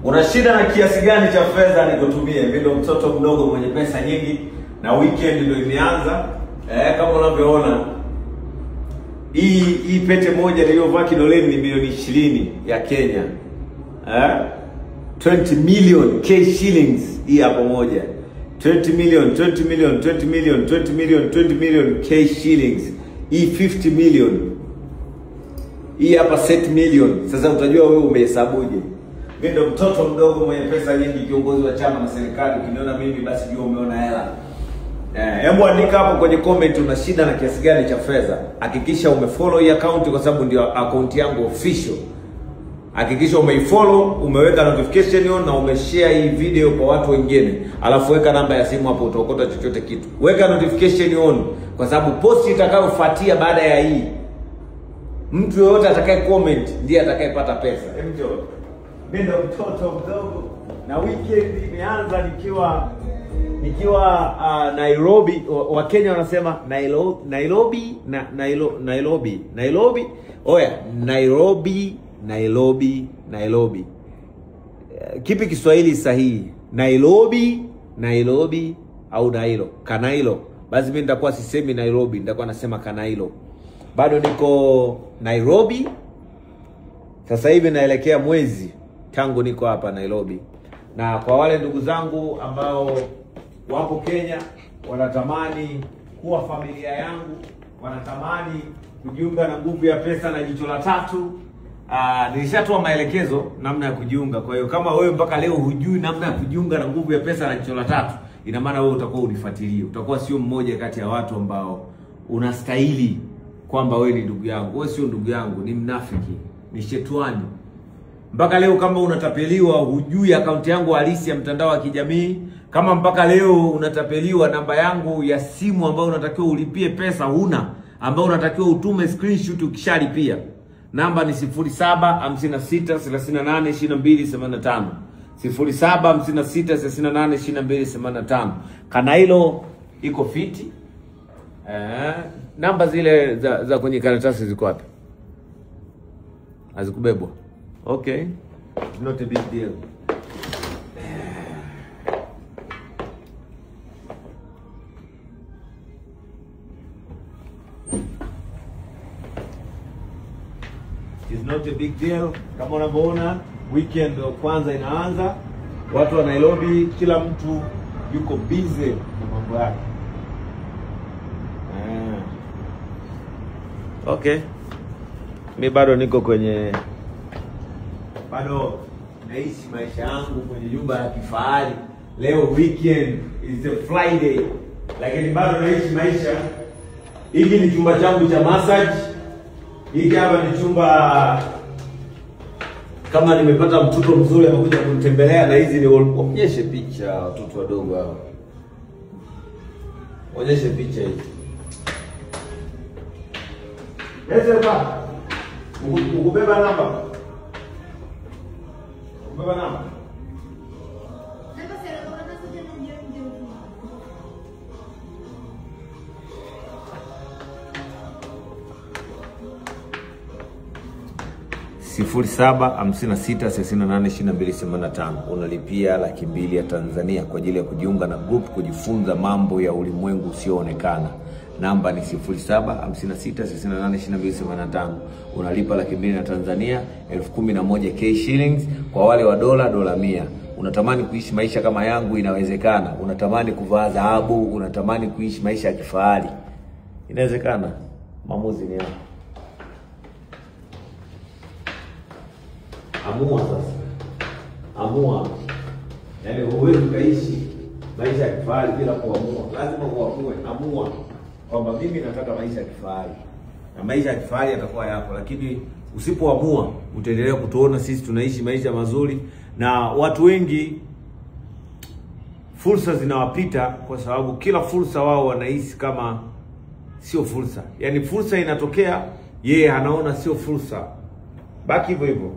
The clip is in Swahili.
Una shida na kiasi gani cha fedha nikutumie? Mimi ndo mtoto mdogo mwenye pesa nyingi na weekend ndio imeanza. Kama unavyoona hii pete moja niliyovaa kidoleni ni milioni 20 ya Kenya. 20 million K shillings hii hapo moja. 20 million K shillings. Hii 50 million. Hii hapa set million. Sasa utajua wewe umehesabuje. Mimi ndo mtoto mdogo mwenye pesa nyingi, kiongozi wa chama na serikali. Ukiniona mimi basi jua umeona hela. Hebu andika hapo kwenye comment una shida na kiasi gani cha fedha. Hakikisha umefollow hii account kwa sababu ndio account yangu official. Hakikisha umeifollow, umeweka notification on na umeshare hii video kwa watu wengine. Alafu weka namba ya simu hapo utaokota chochote kitu. Weka notification on kwa sababu post itakayofuatia baada ya hii, mtu yoyote atakaye comment ndiye atakayepata pesa. Enjoy. Mimi ndo mtoto mdogo na weekend imeanza nikiwa Nairobi. Wa Kenya wanasema Nairobi. Oya, Nairobi. Kipi Kiswahili sahihi? Nairobi au Kanailo. Basi mimi nitakuwa sisemi Nairobi, nitakuwa nasema Kanailo. Bado niko Nairobi. Sasa hivi naelekea mwezi tangu niko hapa Nairobi. Na kwa wale ndugu zangu ambao wapo Kenya wanatamani kuwa familia yangu, wanatamani kujiunga na Nguvu ya Pesa na Jicho la Tatu, nilishatoa maelekezo namna ya kujiunga. Kwa hiyo kama wewe mpaka leo hujui namna ya kujiunga na Nguvu ya Pesa na Jicho la Tatu, ina maana wewe utakuwa unifuatilie. Utakuwa sio mmoja kati ya watu ambao unastahili kwamba wewe ni ndugu yangu. Wewe sio ndugu yangu, ni mnafiki, ni shetani. Mpaka leo kama unatapeliwa hujui akaunti yangu halisi ya mtandao wa kijamii, kama mpaka leo unatapeliwa namba yangu ya simu ambayo unatakiwa ulipie pesa huna, ambayo unatakiwa utume screenshot ukishalipia. Namba ni 0756382285. 0756382285. Kanailo iko fiti. Namba zile za kwenye karatasi ziko wapi? Hazikubebwa. Okay. It's not a big deal. It's not a big deal. Kama unavyoona weekend kwanza inaanza. Watu wa Nairobi kila mtu yuko busy na mambo yake. Okay. Mimi bado niko bado naishi maisha yangu kwenye nyumba ya kifahari. Leo weekend is a Friday, lakini bado naishi maisha. Hiki ni chumba changu cha massage. Hiki hapa ni chumba, kama nimepata mtoto mzuri amekuja kunitembelea, na hizi ni onyeshe picha watoto wadogo hao. Onyeshe picha hizi. Sasa ukubeba namba. Ubeba namba. Sifuri 756682285. Unalipia 200,000 ya Tanzania kwa ajili ya kujiunga na group, kujifunza mambo ya ulimwengu usioonekana. Namba ni 0756682285. Unalipa 200,000 ya Tanzania, 11,000 K shillings. Kwa wale wa dola 100. Unatamani kuishi maisha kama yangu, inawezekana. Unatamani kuvaa dhahabu, unatamani kuishi maisha ya kifahari, inawezekana. Maamuzi ni yako. Amua sasa. Amua. Yaani huwezi kuishi maisha ya kifahari bila kuamua. Lazima uamue. Amua kwamba mimi nataka maisha ya kifahari. Na maisha ya kifahari yatakuwa yako, lakini usipoamua utaendelea kutuona sisi tunaishi maisha mazuri. Na watu wengi fursa zinawapita kwa sababu kila fursa wao wanahisi kama sio fursa. Yaani fursa inatokea, yeye anaona sio fursa. Baki hivyo hivyo.